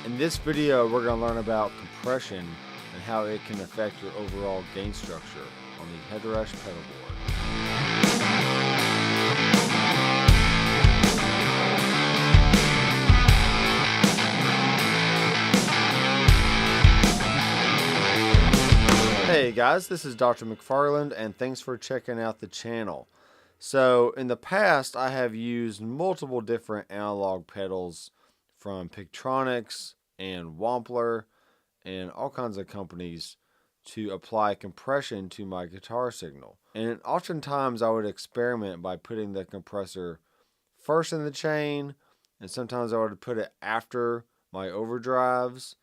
In this video, we're going to learn about compression and how it can affect your overall gain structure on the headrush pedal board. Hey guys, this is Doctor McFarland and thanks for checking out the channel. So in the past, I have used multiple different analog pedals from Pictronics and Wampler and all kinds of companies to apply compression to my guitar signal. And oftentimes I would experiment by putting the compressor first in the chain, and sometimes I would put it after my overdrives,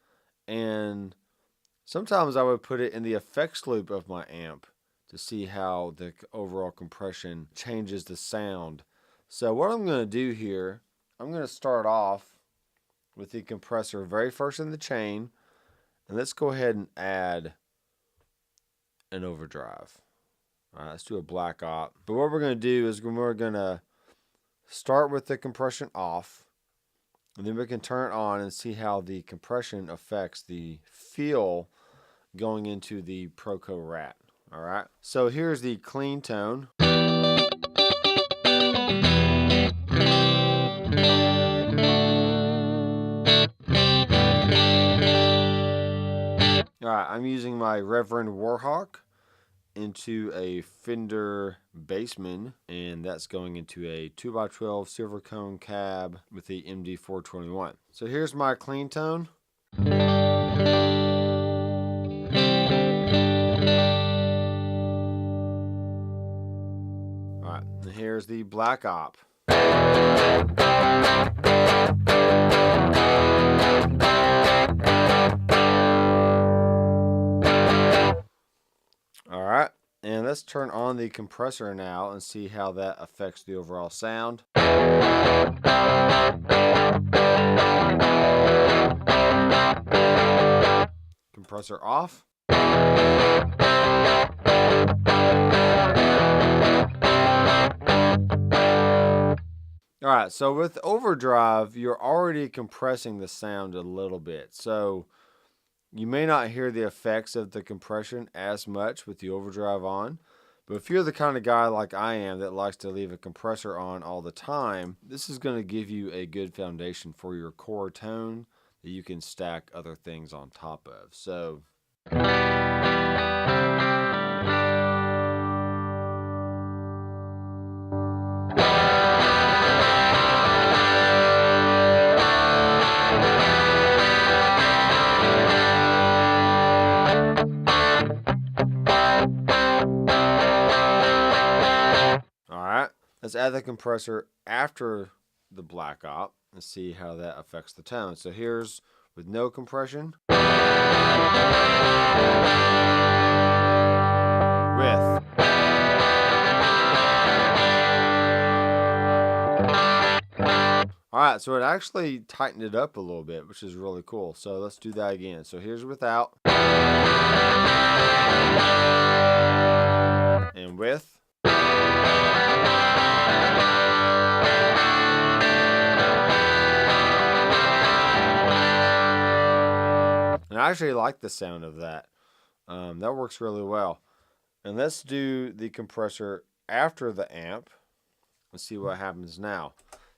and sometimes I would put it in the effects loop of my amp to see how the overall compression changes the sound. So what I'm going to do here, I'm going to start off with the compressor very first in the chain, and let's go ahead and add an overdrive. All right, let's do a black op. But what we're going to do is we're going to start with the compression off, and then we can turn it on and see how the compression affects the feel going into the Proco Rat. All right, so here's the clean tone. Alright, I'm using my Reverend Warhawk into a Fender Bassman, and that's going into a 2x12 silver cone cab with the MD421. So here's my clean tone. Alright, and here's the black op. Alright, and let's turn on the compressor now and see how that affects the overall sound. Compressor off. Alright, so with overdrive, you're already compressing the sound a little bit. So you may not hear the effects of the compression as much with the overdrive on, but if you're the kind of guy like I am that likes to leave a compressor on all the time, this is going to give you a good foundation for your core tone that you can stack other things on top of. So let's add the compressor after the black op and see how that affects the tone. So here's with no compression. With. Alright, so it actually tightened it up a little bit, which is really cool. So let's do that again. So here's without. And with. And I actually like the sound of that. That works really well. And let's do the compressor after the amp. Let's see what happens now.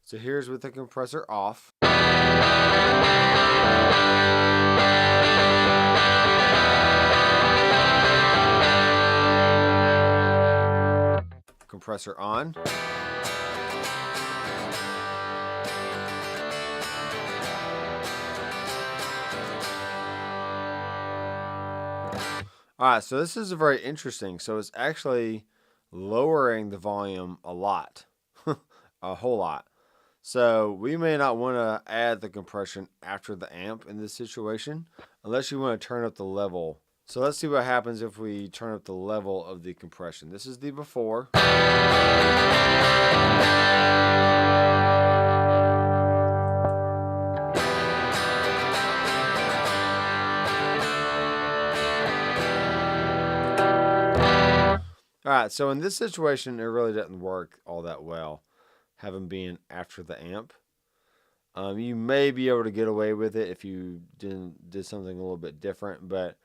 So here's with the compressor off. Compressor on. Alright, so this is very interesting. So it's actually lowering the volume a lot, a whole lot. So we may not want to add the compression after the amp in this situation, unless you want to turn up the level. So let's see what happens if we turn up the level of the compression. This is the before. Alright, so in this situation, it really doesn't work all that well, having been after the amp. You may be able to get away with it if you did something a little bit different, but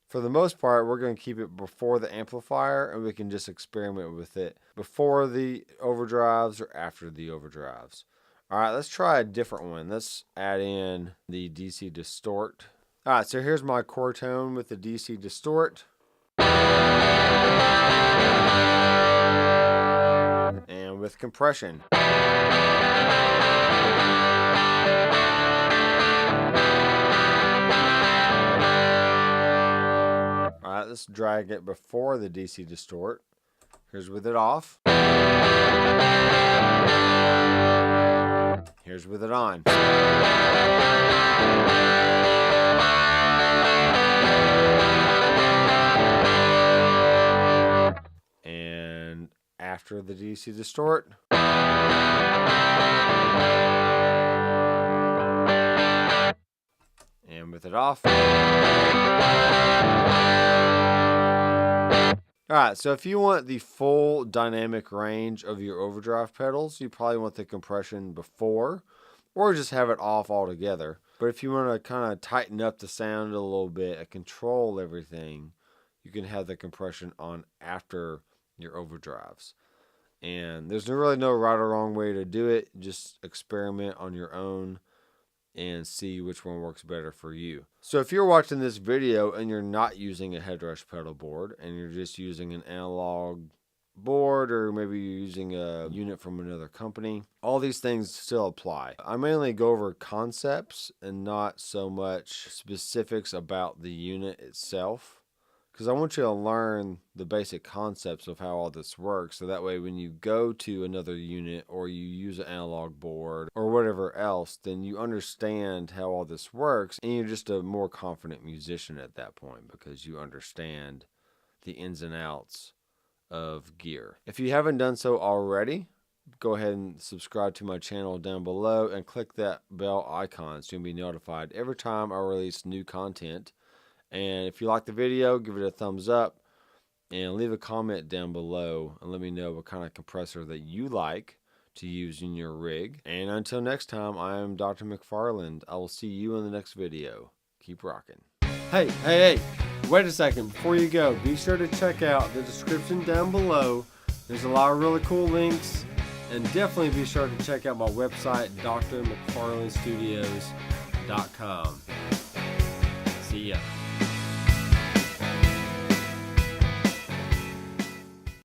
for the most part, we're going to keep it before the amplifier, and we can just experiment with it before the overdrives or after the overdrives. All right, let's try a different one. Let's add in the DC distort. All right, so here's my core tone with the DC distort. And with compression. Alright, let's drag it before the DC distort. Here's with it off. Here's with it on. And after the DC distort. And with it off. Alright, so if you want the full dynamic range of your overdrive pedals, you probably want the compression before, or just have it off altogether. But if you want to kind of tighten up the sound a little bit and control everything, you can have the compression on after your overdrives. And there's really no right or wrong way to do it. Just experiment on your own and see which one works better for you. So if you're watching this video and you're not using a headrush pedal board and you're just using an analog board, or maybe you're using a unit from another company, all these things still apply. I mainly go over concepts and not so much specifics about the unit itself, because I want you to learn the basic concepts of how all this works, so that way when you go to another unit or you use an analog board or whatever else, then you understand how all this works, and you're just a more confident musician at that point because you understand the ins and outs of gear. If you haven't done so already, go ahead and subscribe to my channel down below and click that bell icon so you'll be notified every time I release new content. And if you like the video, give it a thumbs up and leave a comment down below and let me know what kind of compressor that you like to use in your rig. And until next time, I am Dr. McFarland. I will see you in the next video. Keep rocking. Hey, wait a second. Before you go, be sure to check out the description down below. There's a lot of really cool links. And definitely be sure to check out my website, drmcfarlandstudios.com. See ya.